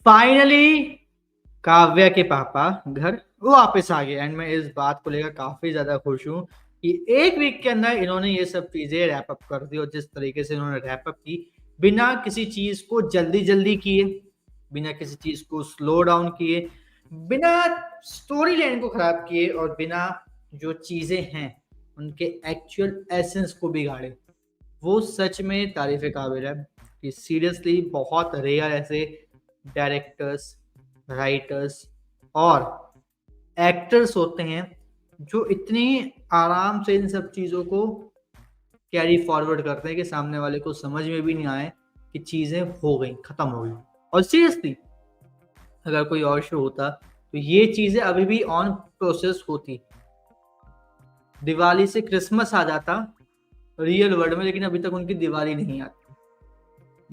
Finally Kavya के पापा घर वापस आ गए एंड मैं इस बात को लेकर काफी ज्यादा खुश हूँ कि एक वीक के अंदर इन्होंने ये सब चीजें रैप अप कर दी और जिस तरीके से इन्होंने रैप अप की बिना किसी चीज को जल्दी जल्दी किए, बिना किसी चीज को स्लो डाउन किए, बिना स्टोरी लाइन को खराब किए और बिना जो चीजें हैं उनके एक्चुअल एसेंस को बिगाड़े, वो सच में तारीफ काबिल है। कि सीरियसली बहुत रेयर ऐसे डायरेक्टर्स, राइटर्स और एक्टर्स होते हैं जो इतनी आराम से इन सब चीज़ों को कैरी फॉरवर्ड करते हैं कि सामने वाले को समझ में भी नहीं आए कि चीज़ें हो गई, खत्म हो गई। और सीरियसली अगर कोई और शो होता तो ये चीज़ें अभी भी ऑन प्रोसेस होती। दिवाली से क्रिसमस आ जाता रियल वर्ल्ड में, लेकिन अभी तक उनकी दिवाली नहीं आती।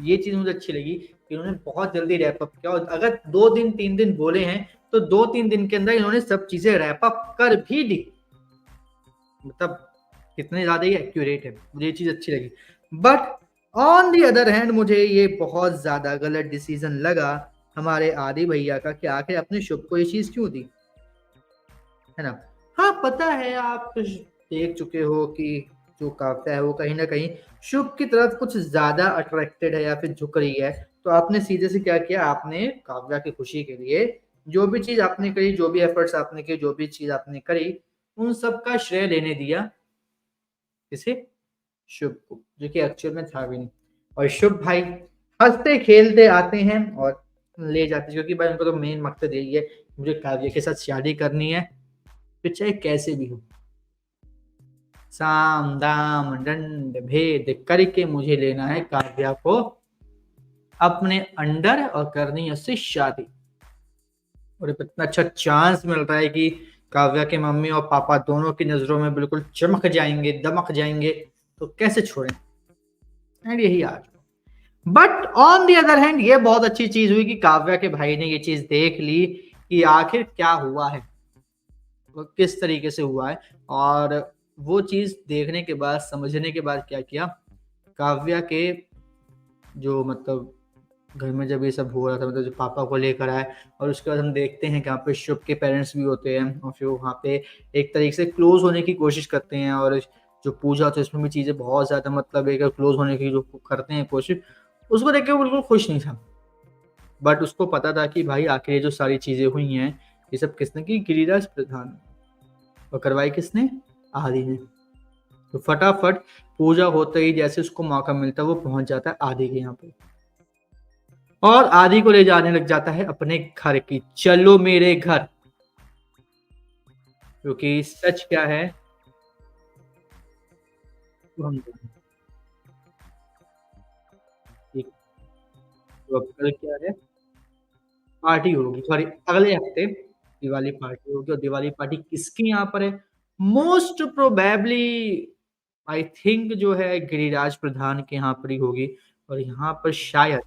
ये चीज मुझे अच्छी लगी कि उन्होंने बहुत जल्दी रैप अप किया और अगर 2 दिन 3 दिन बोले हैं तो 2 3 दिन के अंदर इन्होंने सब चीजें रैप अप कर भी दी। मतलब कितने ज्यादा ही एक्यूरेट है, मुझे ये चीज अच्छी लगी। But on the other hand मुझे ये बहुत ज्यादा गलत डिसीजन लगा हमारे आदि भैया का कि आखिर अपने शुभ को ये चीज क्यों दी, है ना। हाँ पता है, आप देख चुके हो कि जो काव्या है वो कहीं ना कहीं शुभ की तरफ कुछ ज्यादा अट्रैक्टेड है या फिर झुक रही है। तो आपने सीधे से क्या किया, आपने काव्या की खुशी के लिए जो भी चीज आपने करी, जो भी एफर्ट्स आपने किए, जो भी चीज आपने करी, उन सब का श्रेय लेने दिया किसे, शुभ को, जो कि एक्चुअल में था भी नहीं। और शुभ भाई हंसते खेलते आते हैं और ले जाते हैं, क्योंकि भाई उनको तो मेन मकसद यही है, मुझे काव्या के साथ शादी करनी है, फिर चाहे कैसे भी हो, साम दाम दंड भेद करके मुझे लेना है काव्या को अपने अंडर और करनी है उससे शादी। और इतना अच्छा चांस मिल रहा है कि काव्या के मम्मी और पापा दोनों की नजरों में बिल्कुल चमक जाएंगे, दमक जाएंगे, तो कैसे छोड़ें। एंड यही आज। But on the other hand ये बहुत अच्छी चीज हुई कि काव्या के भाई ने ये चीज देख ली कि आखिर क्या हुआ है, वो किस तरीके से हुआ है। और वो चीज देखने के बाद, समझने के बाद क्या किया, काव्या के जो मतलब घर में जब ये सब हो रहा था, मतलब जो पापा को लेकर आए, और उसके बाद हम देखते हैं कि यहाँ पे शुभ के पेरेंट्स भी होते हैं और फिर वहाँ पे एक तरीके से क्लोज होने की कोशिश करते हैं। और जो पूजा होती है उसमें भी चीज़ें बहुत ज़्यादा मतलब एक क्लोज होने की जो करते हैं कोशिश, उसको देख के वो बिल्कुल खुश नहीं था। बट उसको पता था कि भाई आखिर ये जो सारी चीज़ें हुई हैं ये सब किसने की, गिरिराज प्रधान, और करवाई किसने, आदि ने। तो फटाफट पूजा होते ही जैसे उसको मौका मिलता है वो पहुंच जाता है आदि के यहाँ पे और आदि को ले जाने लग जाता है अपने घर की, चलो मेरे घर। क्योंकि सच क्या है तो हम जानें। ठीक, तो अब कल क्या है, पार्टी होगी, सॉरी अगले हफ्ते दिवाली पार्टी होगी। और दिवाली पार्टी किसके यहाँ पर है, मोस्ट प्रोबेबली आई थिंक जो है गिरिराज प्रधान के यहाँ पर ही होगी। और यहाँ पर शायद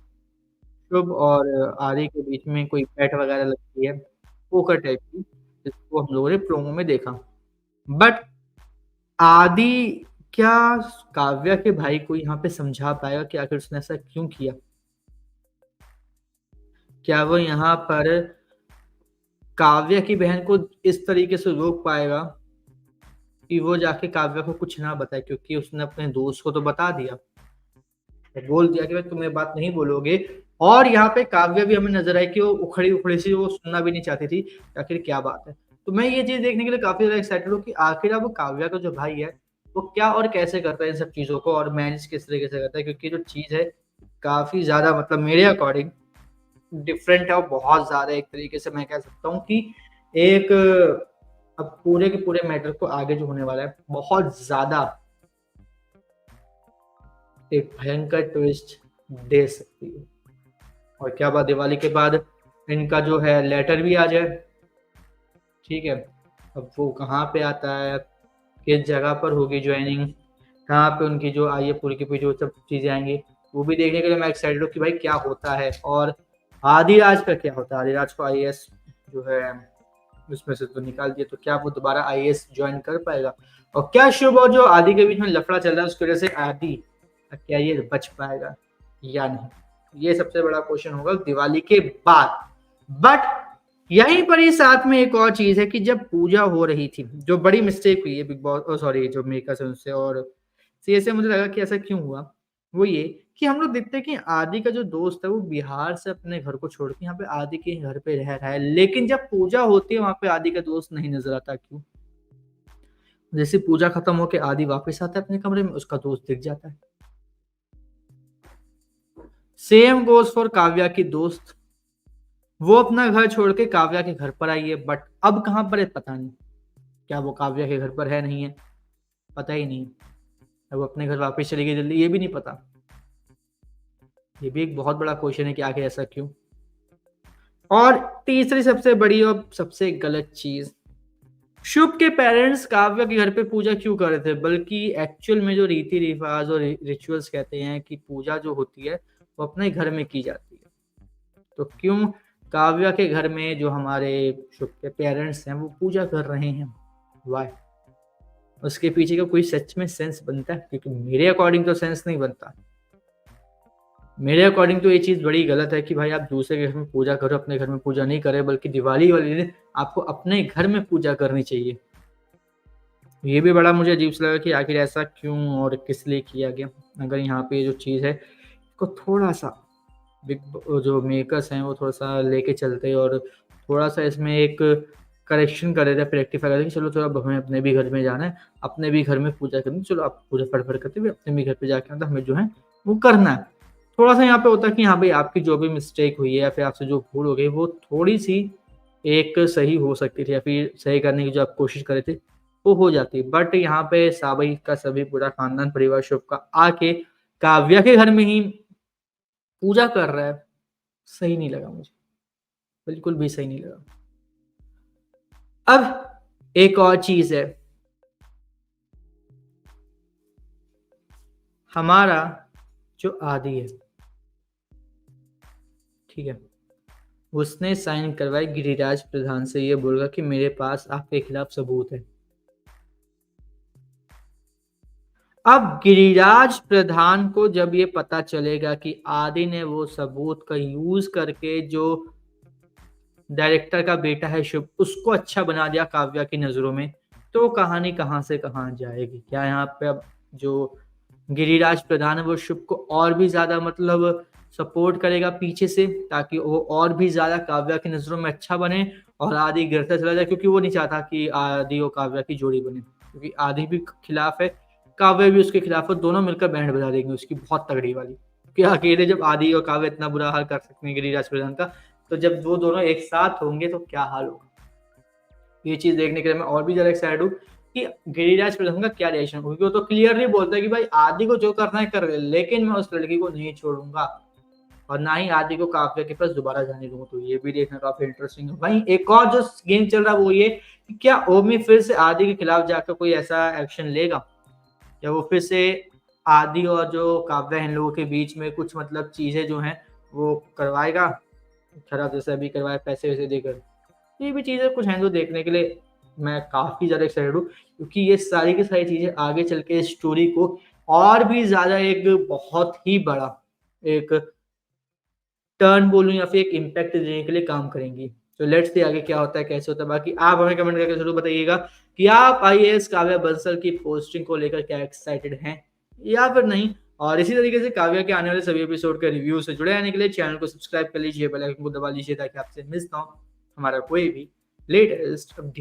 शुभ और आर्य के बीच में कोई बैट वगैरह लगती है, पोकर टाइप की, जिसको हम लोगों ने प्रोमो में देखा। बट आदि क्या काव्या के भाई को यहाँ पे समझा पाएगा कि आखिर उसने ऐसा क्यों किया, क्या वो यहाँ पर काव्या की बहन को इस तरीके से रोक पाएगा कि वो जाके काव्या को कुछ ना बताए, क्योंकि उसने अपने दोस्त को तो बता दिया, बोल दिया कि भाई तुम ये बात नहीं बोलोगे। और यहाँ पे काव्या भी हमें नजर आई कि वो उखड़ी उखड़ी सी, वो सुनना भी नहीं चाहती थी आखिर क्या बात है। तो मैं ये चीज देखने के लिए काफी ज्यादा एक्साइटेड हूँ कि आखिर अब काव्या का जो भाई है वो क्या और कैसे करता है इन सब चीजों को और मैनेज किस तरीके से करता है, क्योंकि जो चीज है काफी ज्यादा मतलब मेरे अकॉर्डिंग डिफरेंट है और बहुत ज्यादा एक तरीके से मैं कह सकता हूँ कि एक अब पूरे के पूरे मैटर को आगे जो होने वाला है बहुत ज्यादा एक भयंकर ट्विस्ट दे सकती है। और क्या बात, दिवाली के बाद इनका जो है लेटर भी आ जाए, ठीक है। अब वो कहाँ पे आता है, किस जगह पर होगी ज्वाइनिंग, कहाँ पे उनकी जो आई है पूरी की पूरी जो सब चीजें आएंगी, वो भी देखने के लिए मैं एक्साइटेड हूँ कि भाई क्या होता है। और आदिराज का क्या होता है, आदिराज को आईएएस जो है उसमें से तो निकाल दिया, तो क्या वो दोबारा आईएएस ज्वाइन कर पाएगा, और क्या शुभ और जो आदि के बीच में लफड़ा चल रहा है उसकी वजह से आदि का कैरियर बच पाएगा या नहीं। ये सबसे बड़ा क्वेश्चन होगा दिवाली के बाद। बट यहीं पर ही साथ में एक और चीज है कि जब पूजा हो रही थी, जो बड़ी मिस्टेक हुई है बिग बॉस, सॉरी, जो मेकर्स है उनसे और सीए से, मुझे लगा कि ऐसा क्यों हुआ, वो ये कि हम लोग देखते हैं कि आदि का जो दोस्त है वो बिहार से अपने घर को छोड़ के यहाँ पे आदि के घर पे रह रहा है, लेकिन जब पूजा होती है वहां पे आदि का दोस्त नहीं नजर आता, क्यों? जैसे पूजा खत्म होके आदि वापस आता है अपने कमरे में, उसका दोस्त दिख जाता है। सेम गोज फॉर काव्या की दोस्त, वो अपना घर छोड़ के काव्या के घर पर आई है, बट अब कहां पर है पता नहीं। क्या वो काव्या के घर पर है, नहीं है, पता ही नहीं। अब वो अपने घर वापस चली गई जल्दी, ये भी नहीं पता। ये भी एक बहुत बड़ा क्वेश्चन है कि आखिर ऐसा क्यों। और तीसरी सबसे बड़ी और सबसे गलत चीज, शुभ के पेरेंट्स काव्या के घर पे पूजा क्यों कर रहे थे, बल्कि एक्चुअल में जो रीति रिवाज और रिचुअल्स कहते हैं कि पूजा जो होती है वो अपने घर में की जाती है, तो क्यों काव्या के घर में जो हमारे शुभ के पेरेंट्स हैं वो पूजा कर रहे हैं, वाई? उसके पीछे का कोई सच में सेंस बनता है? क्योंकि मेरे अकॉर्डिंग तो सेंस नहीं बनता। मेरे अकॉर्डिंग तो ये चीज बड़ी गलत है कि भाई आप दूसरे के घर में पूजा करो, अपने घर में पूजा नहीं करे, बल्कि दिवाली वाले दिन आपको अपने घर में पूजा करनी चाहिए। ये भी बड़ा मुझे अजीब सा लगा कि आखिर ऐसा क्यों और किस लिए किया गया। अगर यहाँ पे जो चीज़ है इसको थोड़ा सा जो मेकर्स हैं वो थोड़ा सा लेके चलते और थोड़ा सा इसमें एक करेक्शन कर देते, रेक्टिफाई करते कि चलो थोड़ा हमें अपने भी घर में जाना है, अपने भी घर में पूजा करनी, चलो आप पूजा फटफट करते हुए अपने भी घर पे जाके मतलब हमें जो है वो करना है। थोड़ा सा यहाँ पे होता है कि हाँ भाई आपकी जो भी मिस्टेक हुई है या फिर आपसे जो भूल हो गई वो थोड़ी सी एक सही हो सकती थी या फिर सही करने की जो आप कोशिश कर रहे थे वो हो जाती। बट यहाँ पे सभी का सभी पूरा खानदान परिवार शुभ का आके काव्या के घर में ही पूजा कर रहा है, सही नहीं लगा मुझे, बिल्कुल भी सही नहीं लगा। अब एक और चीज है, हमारा जो आदि है, ठीक है, उसने साइन करवाई गिरिराज प्रधान से, ये बोलगा कि मेरे पास आपके खिलाफ सबूत है। अब गिरिराज प्रधान को जब ये पता चलेगा कि आदि ने वो सबूत का यूज करके जो डायरेक्टर का बेटा है शुभ उसको अच्छा बना दिया काव्या की नजरों में, तो कहानी कहां से कहां जाएगी। क्या यहाँ पे अब जो गिरिराज प्रधान है वो शुभ को और भी ज्यादा मतलब सपोर्ट करेगा पीछे से, ताकि वो और भी ज्यादा काव्या की नजरों में अच्छा बने और आदि गिरता चला जाए, क्योंकि वो नहीं चाहता कि आदि और काव्या की जोड़ी बने, क्योंकि आदि भी खिलाफ है, काव्या भी उसके खिलाफ है, दोनों मिलकर बैंड बजा देंगे उसकी बहुत तगड़ी वाली। कि अकेले जब आदि और काव्या इतना बुरा हाल कर सकते हैं गिरिराज प्रधान का, तो जब वो दोनों एक साथ होंगे तो क्या हाल होगा। ये चीज देखने के लिए मैं और भी ज्यादा एक्साइटेड हूँ कि गिरिराज प्रधान का क्या रिएक्शन होगा, क्योंकि वो तो क्लियरली बोलता है कि भाई आदि को जो करना है कर, लेकिन मैं उस लड़की को नहीं छोड़ूंगा और ना ही आदि को काव्या के पास दोबारा जाने दूंगा। तो ये भी देखना काफी इंटरेस्टिंग है। वहीं एक और जो गेम चल रहा है वो ये कि क्या ओमी फिर से आदि के खिलाफ जाकर कोई ऐसा एक्शन लेगा, या वो फिर से आदि और जो काव्या इन लोगों के बीच में कुछ मतलब चीजें जो हैं वो करवाएगा खराब, जैसे अभी करवाए पैसे वैसे देकर। ये भी चीजें कुछ हैं जो देखने के लिए मैं काफी ज्यादा एक्साइटेड हूँ, क्योंकि ये सारी की सारी चीजें आगे चल के स्टोरी को और भी ज्यादा एक बहुत ही बड़ा एक टर्न बोलूं या फिर एक इम्पैक्ट देने के लिए काम करेंगी। तो लेट्स सी आगे क्या होता है कैसे होता है। बाकी आप हमें कमेंट करके जरूर बताइएगा कि आप आईएएस काव्या बंसल की पोस्टिंग को लेकर क्या एक्साइटेड हैं या फिर नहीं। और इसी तरीके से काव्या के आने वाले सभी एपिसोड के रिव्यू से जुड़े रहने के लिए चैनल को सब्सक्राइब कर लीजिए, बेल आइकन को दबा लीजिए ताकि आपसे मिस ना हो हमारा कोई भी लेटेस्ट अपडेट।